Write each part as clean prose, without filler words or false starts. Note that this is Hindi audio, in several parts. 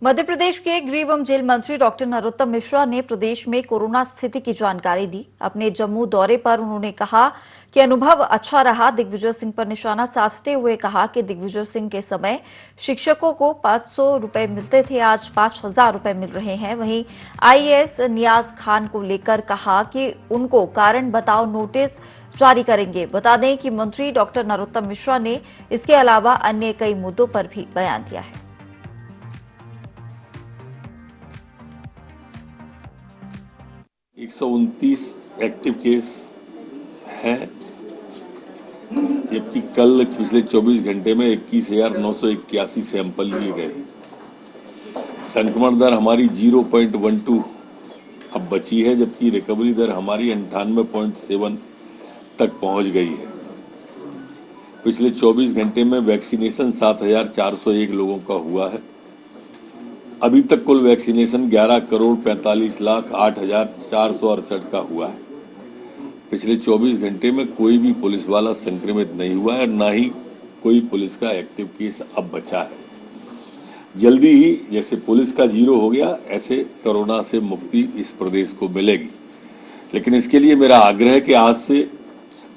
मध्य प्रदेश के गृह एवं जेल मंत्री डॉक्टर नरोत्तम मिश्रा ने प्रदेश में कोरोना स्थिति की जानकारी दी। अपने जम्मू दौरे पर उन्होंने कहा कि अनुभव अच्छा रहा। दिग्विजय सिंह पर निशाना साधते हुए कहा कि दिग्विजय सिंह के समय शिक्षकों को 500 रुपए मिलते थे, आज 5000 रुपए मिल रहे हैं। वहीं आईएएस नियाज खान को लेकर कहा कि उनको कारण बताओ नोटिस जारी करेंगे। बता दें कि मंत्री डॉक्टर नरोत्तम मिश्रा ने इसके अलावा अन्य कई मुद्दों पर भी बयान दिया है। 129 एक्टिव केस हैं, जबकि कल पिछले 24 घंटे में 21,981 सैंपल लिए गए। संक्रमण दर हमारी 0.12 अब बची है, जबकि रिकवरी दर हमारी 98.7 तक पहुंच गई है। पिछले 24 घंटे में वैक्सीनेशन 7,401 लोगों का हुआ है। अभी तक कुल वैक्सीनेशन 11,45,08,468 का हुआ है। पिछले 24 घंटे में कोई भी पुलिस वाला संक्रमित नहीं हुआ है, न ही कोई पुलिस का एक्टिव केस अब बचा है। जल्दी ही जैसे पुलिस का 0 हो गया, ऐसे कोरोना से मुक्ति इस प्रदेश को मिलेगी। लेकिन इसके लिए मेरा आग्रह है कि आज से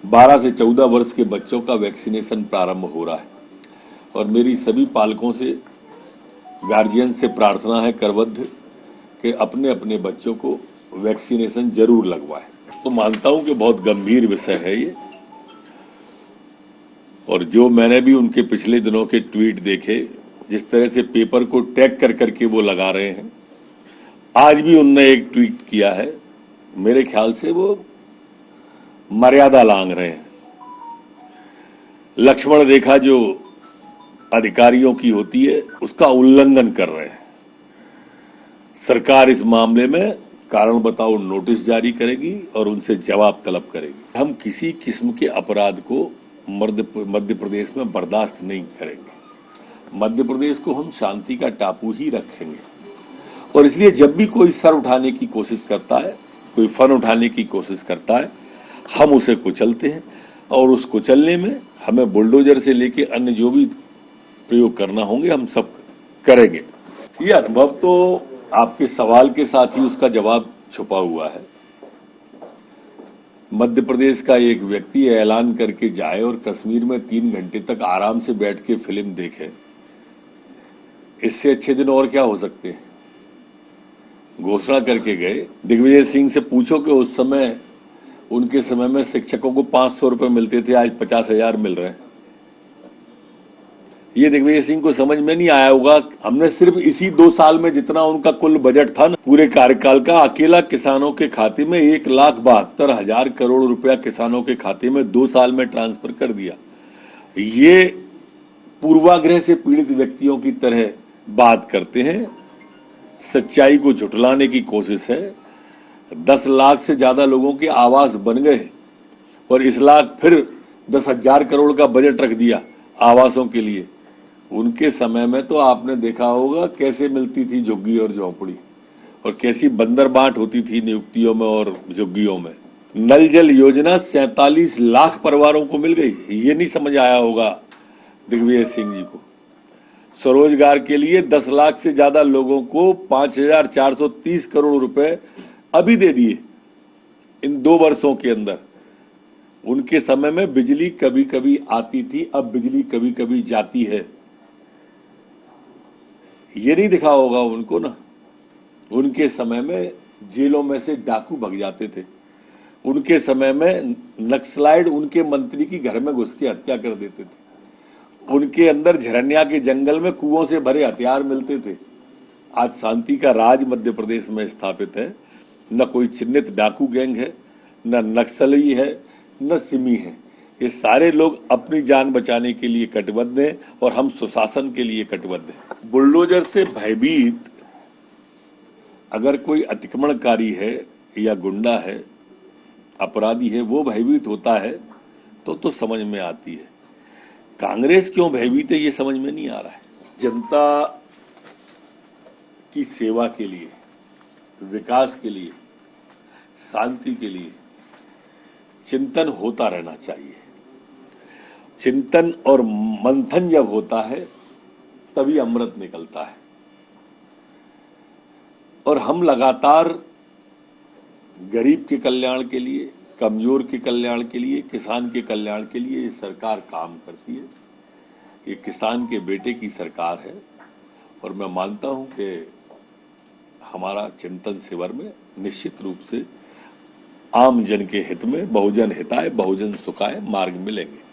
12 से 14 वर्ष के बच्चों का वैक्सीनेशन प्रारंभ हो रहा है और मेरी सभी पालकों से, गार्जियन से प्रार्थना है करबद्ध कि अपने अपने बच्चों को वैक्सीनेशन जरूर लगवाएं। तो मानता हूं कि बहुत गंभीर विषय है ये, और जो मैंने भी उनके पिछले दिनों के ट्वीट देखे, जिस तरह से पेपर को टैग कर करके वो लगा रहे हैं। आज भी उनने एक ट्वीट किया है, मेरे ख्याल से वो मर्यादा लांघ रहे हैं। लक्ष्मण रेखा जो अधिकारियों की होती है, उसका उल्लंघन कर रहे हैं। सरकार इस मामले में कारण बताओ नोटिस जारी करेगी और उनसे जवाब तलब करेगी। हम किसी किस्म के अपराध को मध्य प्रदेश में बर्दाश्त नहीं करेंगे। मध्य प्रदेश को हम शांति का टापू ही रखेंगे, और इसलिए जब भी कोई सर उठाने की कोशिश करता है, कोई फन उठाने की कोशिश करता है, हम उसे कुचलते हैं, और उस कुचलने में हमें बुलडोजर से लेके अन्य जो भी प्रयोग करना होंगे हम सब करेंगे। ये अनुभव तो आपके सवाल के साथ ही उसका जवाब छुपा हुआ है। मध्य प्रदेश का एक व्यक्ति ऐलान करके जाए और कश्मीर में 3 घंटे तक आराम से बैठ के फिल्म देखे, इससे अच्छे दिन और क्या हो सकते हैं। घोषणा करके गए। दिग्विजय सिंह से पूछो कि उस समय, उनके समय में शिक्षकों को 500 रुपए मिलते थे, आज 50,000 मिल रहे हैं। ये दिग्विजय सिंह को समझ में नहीं आया होगा। हमने सिर्फ इसी 2 साल में जितना उनका कुल बजट था ना, पूरे कार्यकाल का, अकेला किसानों के खाते में 1,72,000 करोड़ रुपया किसानों के खाते में 2 साल में ट्रांसफर कर दिया। ये पूर्वाग्रह से पीड़ित व्यक्तियों की तरह बात करते हैं। सच्चाई को झुठलाने की कोशिश है। 10 लाख से ज्यादा लोगों के आवास बन गए, और इस लाख फिर 10,000 करोड़ का बजट रख दिया आवासों के लिए। उनके समय में तो आपने देखा होगा कैसे मिलती थी झुग्गी और झोंपड़ी, और कैसी बंदर बांट होती थी नियुक्तियों में और झुग्गियों में। नल जल योजना 47 लाख परिवारों को मिल गई। ये नहीं समझ आया होगा दिग्विजय सिंह जी को। स्वरोजगार के लिए 10 लाख से ज्यादा लोगों को 5,430 करोड़ रुपए अभी दे दिए इन 2 वर्षों के अंदर। उनके समय में बिजली कभी कभी आती थी, अब बिजली कभी कभी जाती है। ये नहीं दिखा होगा उनको ना। उनके समय में जेलों में से डाकू भग जाते थे। उनके समय में नक्सलाइट उनके मंत्री की घर में घुस के हत्या कर देते थे। उनके अंदर झरनिया के जंगल में कुओं से भरे हथियार मिलते थे। आज शांति का राज मध्य प्रदेश में स्थापित है। न कोई चिन्हित डाकू गैंग है, न नक्सली है, न सिमी है। ये सारे लोग अपनी जान बचाने के लिए कटिबद्ध हैं, और हम सुशासन के लिए कटिबद्ध हैं। बुलडोजर से भयभीत अगर कोई अतिक्रमणकारी है या गुंडा है, अपराधी है, वो भयभीत होता है तो समझ में आती है। कांग्रेस क्यों भयभीत है, ये समझ में नहीं आ रहा है। जनता की सेवा के लिए, विकास के लिए, शांति के लिए चिंतन होता रहना चाहिए। चिंतन और मंथन जब होता है तभी अमृत निकलता है। और हम लगातार गरीब के कल्याण के लिए, कमजोर के कल्याण के लिए, किसान के कल्याण के लिए ये सरकार काम करती है। ये किसान के बेटे की सरकार है और मैं मानता हूं कि हमारा चिंतन शिविर में निश्चित रूप से आम जन के हित में बहुजन हिताय बहुजन सुखाय मार्ग मिलेंगे।